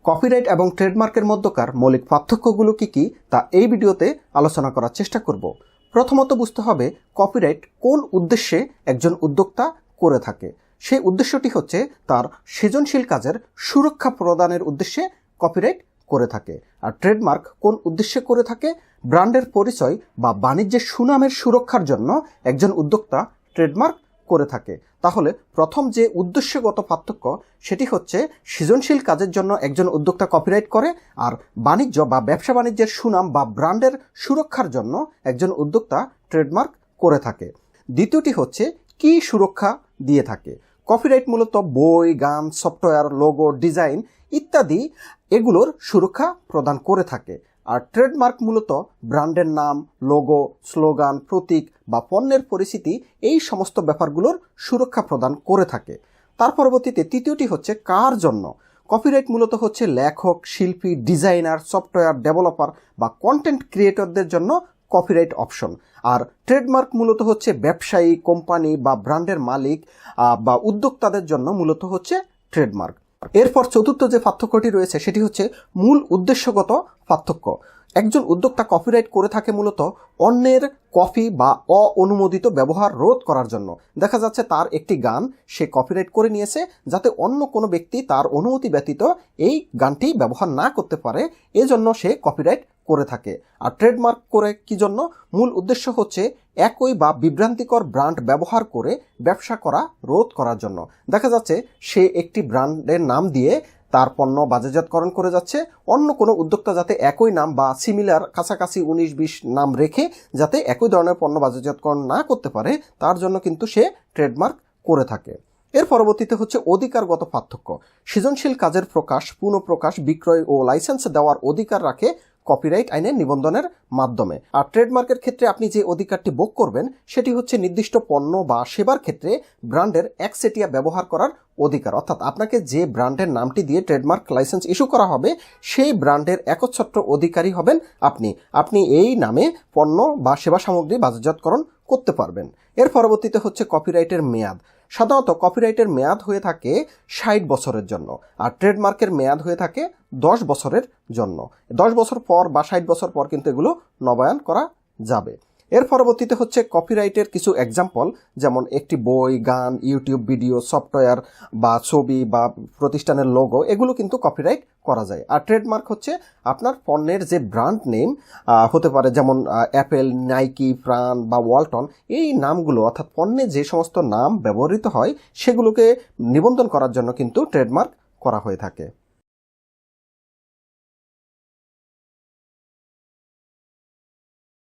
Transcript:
Copyright এবং ট্রেডমার্কের মধ্যকার মৌলিক পার্থক্যগুলো কি তা এই ভিডিওতে আলোচনা করার চেষ্টা করব। প্রথমত বুঝতে হবে কপিরাইট কোন উদ্দেশ্যে একজন উদ্যোক্তা করে থাকে। সেই উদ্দেশ্যটি হচ্ছে তার সৃজনশীল কাজের সুরক্ষা প্রদানের উদ্দেশ্যে কপিরাইট করে থাকে। আর ট্রেডমার্ক কোন উদ্দেশ্যে করে থাকে? ব্র্যান্ডের পরিচয় বা বাণিজ্যের সুনামের সুরক্ষার জন্য একজন উদ্যোক্তা ট্রেডমার্ক করে থাকে। তাহলে প্রথম যে উদ্দেশ্যগত পার্থক্য সেটি হচ্ছে সৃজনশীল কাজের জন্য একজন উদ্যোক্তা কপিরাইট করে, আর বাণিজ্য বা ব্যবসা বাণিজ্যের সুনাম বা ব্র্যান্ডের সুরক্ষার জন্য একজন উদ্যোক্তা ট্রেডমার্ক করে থাকে। দ্বিতীয়টি হচ্ছে কি সুরক্ষা দিয়ে থাকে। কপিরাইট মূলত বই, গান, সফটওয়্যার, লোগো, ডিজাইন ইত্যাদি এগুলোর সুরক্ষা প্রদান করে থাকে। আর ট্রেডমার্ক মূলত ব্র্যান্ডের নাম, লোগো, স্লোগান, প্রতীক বা পণ্যের পরিচিতি এই সমস্ত ব্যাপারগুলোর সুরক্ষা প্রদান করে থাকে। তার পরবর্তীতে তৃতীয়টি হচ্ছে কার জন্য। কপিরাইট মূলত হচ্ছে লেখক, শিল্পী, ডিজাইনার, সফটওয়্যার ডেভেলপার বা কন্টেন্ট ক্রিয়েটরদের জন্য কপিরাইট অপশন। আর ট্রেডমার্ক মূলত হচ্ছে ব্যবসায়ী, কোম্পানি বা ব্র্যান্ডের মালিক বা উদ্যোক্তাদের জন্য মূলত হচ্ছে ট্রেডমার্ক। এরপর চতুর্থ যে পার্থক্যটি রয়েছে সেটি হচ্ছে মূল উদ্দেশ্যগত পার্থক্য। একজন উদ্যোক্তা কপিরাইট করে থাকে মূলত অন্যের কপি বা অঅনুমোদিত ব্যবহার রোধ করার জন্য। দেখা যাচ্ছে তার একটি গান সে কপিরাইট করে নিয়েছে যাতে অন্য কোনো ব্যক্তি তার অনুমতি ব্যতীত এই গানটি ব্যবহার না করতে পারে, এজন্য সে কপিরাইট করে থাকে। আর ট্রেডমার্ক করে কি জন্য? মূল উদ্দেশ্য হচ্ছে একই বা বিভ্রান্তিকর ব্র্যান্ড ব্যবহার করে ব্যবসা করা রোধ করার জন্য। দেখা যাচ্ছে সে একটি ব্র্যান্ডের নাম দিয়ে তার পণ্য বাজারজাতকরণ করে যাচ্ছে, অন্য কোনো উদ্যোক্তা যাতে একই নাম বা সিমিলার কাছাকাছি 19-20 নাম রেখে যাতে একই ধরনের পণ্য বাজারজাতকরণ না করতে পারে, তার জন্য কিন্তু সে ট্রেডমার্ক করে থাকে। এর পরবর্তীতে হচ্ছে অধিকারগত পার্থক্য। সৃজনশীল কাজের প্রকাশ, পুনঃপ্রকাশ, বিক্রয় ও লাইসেন্স দেওয়ার অধিকার রাখে কপিরাইট আইনের নিবন্ধনের মাধ্যমে। আর ট্রেডমার্কের ক্ষেত্রে আপনি যে অধিকারটি ভোগ করবেন সেটি হচ্ছে নির্দিষ্ট পণ্য বা সেবার ক্ষেত্রে ব্র্যান্ডের একচেটিয়া ব্যবহার করার অধিকার। অর্থাৎ আপনাকে যে ব্র্যান্ডের নামটি দিয়ে ট্রেডমার্ক লাইসেন্স ইস্যু করা হবে সেই ব্র্যান্ডের একচ্ছত্র অধিকারী হবেন আপনি এই নামে পণ্য বা সেবা সামগ্রী বাজারজাতকরণ করতে পারবেন। এর পরবর্তীতে হচ্ছে কপিরাইটের মেয়াদ। সাধারণত কপিরাইটের মেয়াদ হয়ে থাকে 60 বছরের জন্য, আর ট্রেডমার্কের মেয়াদ হয়ে থাকে 10 বছরের জন্য। 10 বছর পর বা 60 বছর পর কিন্তু এগুলো নবায়ন করা যাবে। এর পরবর্তীতে হচ্ছে কপিরাইটের কিছু এক্সাম্পল, যেমন একটি বই, গান, ইউটিউব ভিডিও, সফটওয়্যার বা ছবি বা প্রতিষ্ঠানের লোগো, এগুলো কিন্তু কপিরাইট করা যায়। আর ট্রেডমার্ক হচ্ছে আপনার পণ্যের যে ব্র্যান্ড নেম হতে পারে, যেমন অ্যাপেল, নাইকি, প্রাণ বা ওয়ালটন, এই নামগুলো অর্থাৎ পণ্যে যে সমস্ত নাম ব্যবহৃত হয় সেগুলোকে নিবন্ধন করার জন্য কিন্তু ট্রেডমার্ক করা হয়ে থাকে।